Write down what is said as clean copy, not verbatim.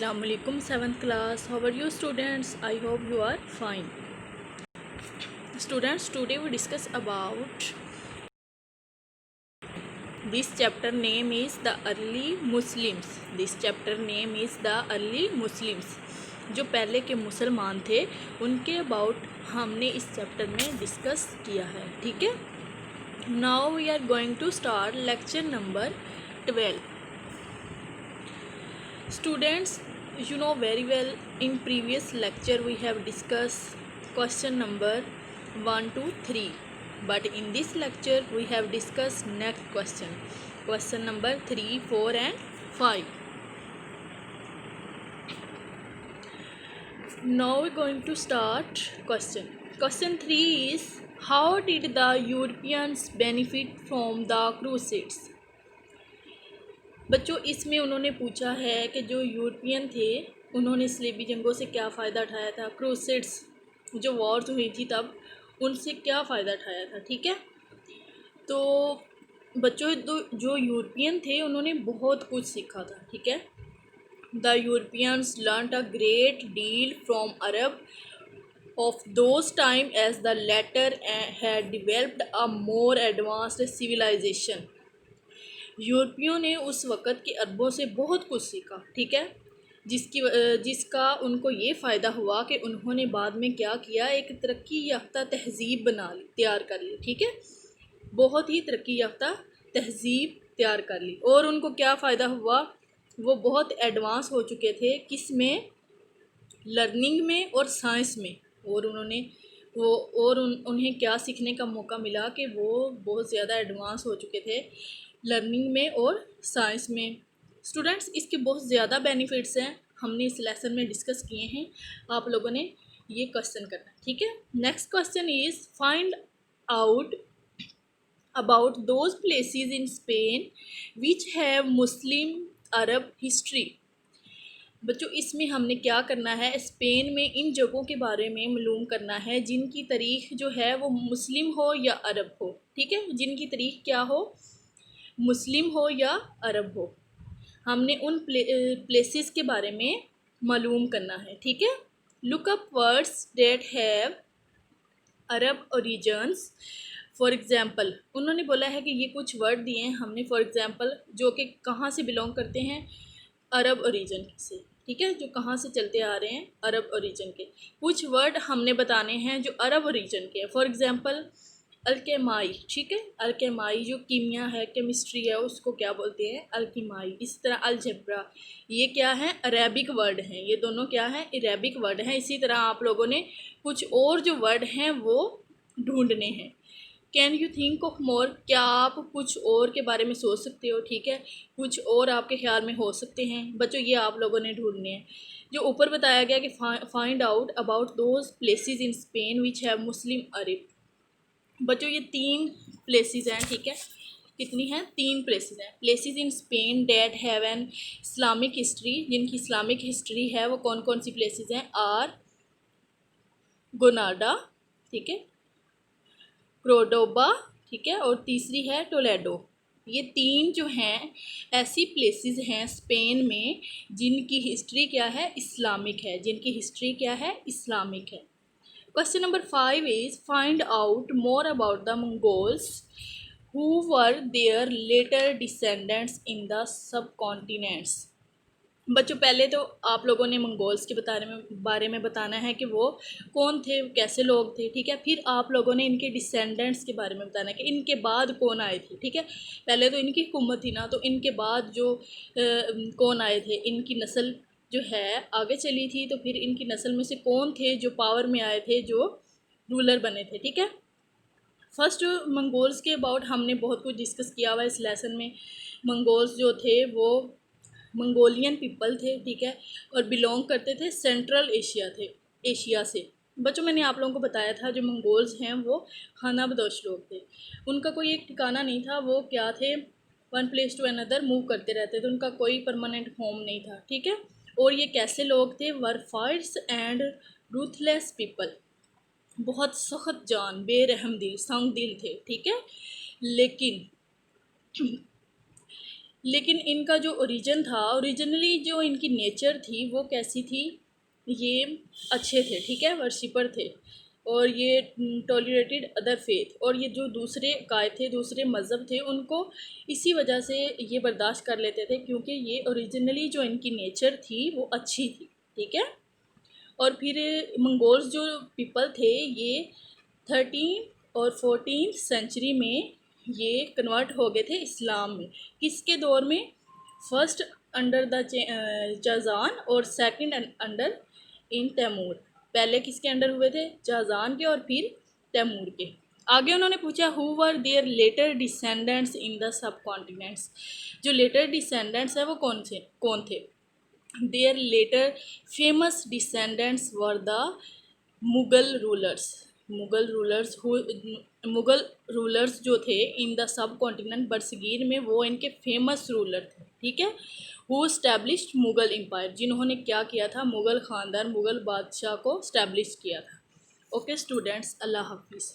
Assalamu alaikum 7th class. How are you students? I hope you are fine. Students, today we discuss about this chapter name is the early Muslims. This chapter name is the early Muslims. जो पहले के मुसलमान थे उनके about हमने इस chapter में discuss किया है. ठीक है. Now we are going to start lecture number 12. Students, you know very well in previous lecture we have discussed question number 1 to 3, but in this lecture we have discussed next question number 3, 4 and 5. Now we are going to start question 3 is, how did the Europeans benefit from the Crusades? बच्चों, इसमें उन्होंने पूछा है कि जो European थे उन्होंने इस्लामी जंगों से क्या फ़ायदा उठाया था. क्रूसेड्स जो वॉर्स हुई थी तब उनसे क्या फ़ायदा उठाया था. ठीक है. तो बच्चों, तो जो यूरोपियन थे उन्होंने बहुत कुछ सीखा था. ठीक है. The Europeans learned a great deal from Arab of those time as the latter had developed a more advanced civilization. यूरोपियों ने उस वक़्त के अरबों से बहुत कुछ सीखा. ठीक है. जिसका उनको ये फ़ायदा हुआ कि उन्होंने बाद में क्या किया, एक तरक्की याफ्ता तहज़ीब तैयार कर ली. ठीक है. बहुत ही तरक्की याफ्ता तहज़ीब तैयार कर ली. और उनको क्या फ़ायदा हुआ, वो बहुत एडवांस हो चुके थे किस में, लर्निंग में और साइंस में. और उन्हें क्या सीखने का मौका मिला कि वो बहुत ज़्यादा एडवांस हो चुके थे लर्निंग में और साइंस में. स्टूडेंट्स, इसके बहुत ज़्यादा बेनिफिट्स हैं, हमने इस लेसन में डिस्कस किए हैं. आप लोगों ने ये क्वेश्चन करना है. ठीक है. Next question is, find out about those places in Spain which have Muslim Arab history. बच्चों, इसमें हमने क्या करना है, स्पेन में इन जगहों के बारे में मालूम करना है जिनकी तारीख़ जो है वो मुस्लिम हो या अरब हो. ठीक है. जिनकी तारीख़ क्या हो, मुस्लिम हो या अरब हो. हमने उन प्लेसेस के बारे में मालूम करना है. ठीक है. Look up words that have Arab origins. For example, उन्होंने बोला है कि ये कुछ वर्ड दिए हैं हमने, फॉर एग्ज़ाम्पल जो कि कहाँ से बिलोंग करते हैं, अरब ओरिजिन से. ठीक है. जो कहाँ से चलते आ रहे हैं, अरब ओरिजिन के. कुछ वर्ड हमने बताने हैं जो अरब ओरिजिन के हैं. For example alchemy. ठीक है. अल्केमाई जो कीमिया है, केमिस्ट्री है, उसको क्या बोलते हैं, अल्केमाई. इसी तरह अलजेब्रा, ये क्या है, अरेबिक वर्ड हैं. ये दोनों क्या हैं, अरेबिक वर्ड हैं. इसी तरह आप लोगों ने कुछ और जो वर्ड हैं वो ढूंढने हैं. Can you think of more, क्या आप कुछ और के बारे में सोच सकते हो. ठीक है. कुछ और आपके ख्याल में हो सकते हैं. बच्चों, ये आप लोगों ने ढूंढने हैं. जो ऊपर बताया गया कि find out about those places in Spain which have Muslim Arab. बच्चों, ये 3 प्लेसेस हैं. ठीक है. कितनी हैं, 3 प्लेसेस हैं. Places in Spain that have an Islamic history. जिनकी इस्लामिक हिस्ट्री है वो कौन कौन सी प्लेसेस हैं, आर गोनाडा. ठीक है. क्रोडोबा. ठीक है. और तीसरी है टोलेडो. ये 3 जो हैं ऐसी प्लेसेस हैं स्पेन में जिनकी हिस्ट्री क्या है, इस्लामिक है. जिनकी हिस्ट्री क्या है, इस्लामिक है. Question number 5 is, find out more about the Mongols who were their later descendants in the subcontinents. बच्चों, पहले तो आप लोगों ने मंगोल्स के बारे में बताना है कि वो कौन थे, कैसे लोग थे. ठीक है. फिर आप लोगों ने इनके डिसेंडेंट्स के बारे में बताना है कि इनके बाद कौन आए थे. ठीक है. पहले तो इनकी हुकूमत थी ना, तो इनके बाद जो कौन आए थे, इनकी नस्ल जो है आगे चली थी, तो फिर इनकी नस्ल में से कौन थे जो पावर में आए थे, जो रूलर बने थे. ठीक है. फर्स्ट, मंगोल्स के अबाउट हमने बहुत कुछ डिस्कस किया हुआ इस लेसन में. मंगोल्स जो थे वो मंगोलियन पीपल थे. ठीक है. और बिलोंग करते थे सेंट्रल एशिया से. बच्चों, मैंने आप लोगों को बताया था जो मंगोल्स हैं वो खाना बदोश लोग थे. उनका कोई एक ठिकाना नहीं था. वो क्या थे, one place to another move करते रहते थे. उनका कोई परमानेंट होम नहीं था. ठीक है. और ये कैसे लोग थे, वर फाइट्स एंड रूथलेस पीपल. बहुत सख्त जान, बेरहम दिल, संग दिल थे. ठीक है. लेकिन लेकिन इनका जो ओरिजिन था, ओरिजिनली जो इनकी नेचर थी वो कैसी थी, ये अच्छे थे, ठीक है, वर्शिपर थे, और ये टॉलरेटेड अदर फेथ, और ये जो दूसरे काय थे, दूसरे मज़हब थे, उनको इसी वजह से ये बर्दाश्त कर लेते थे क्योंकि ये ओरिजिनली जो इनकी नेचर थी वो अच्छी थी, ठीक है। और फिर मंगोल्स जो पीपल थे ये 13 और 14 सेंचुरी में ये कन्वर्ट हो गए थे इस्लाम में। किसके दौर में? फर्स्ट अंडर द जाजान और सेकंड अंडर इन तैमूर। पहले किसके अंडर हुए थे? जाजान के और फिर तैमूर के। आगे उन्होंने पूछा who were their later descendants in the subcontinents. जो लेटर डिसेंडेंट्स है वो कौन थे? Their later famous descendants were the Mughal rulers. Mughal rulers जो थे इन द सब कॉन्टिनेंट बरसगीर में, वो इनके फेमस रूलर थे, ठीक है। हु स्टैब्लिश्ड मुगल एम्पायर, जिन्होंने क्या किया था? मुगल ख़ानदान, मुगल बादशाह को स्टैब्लिश किया था। ओके स्टूडेंट्स, अल्लाह हाफिज़।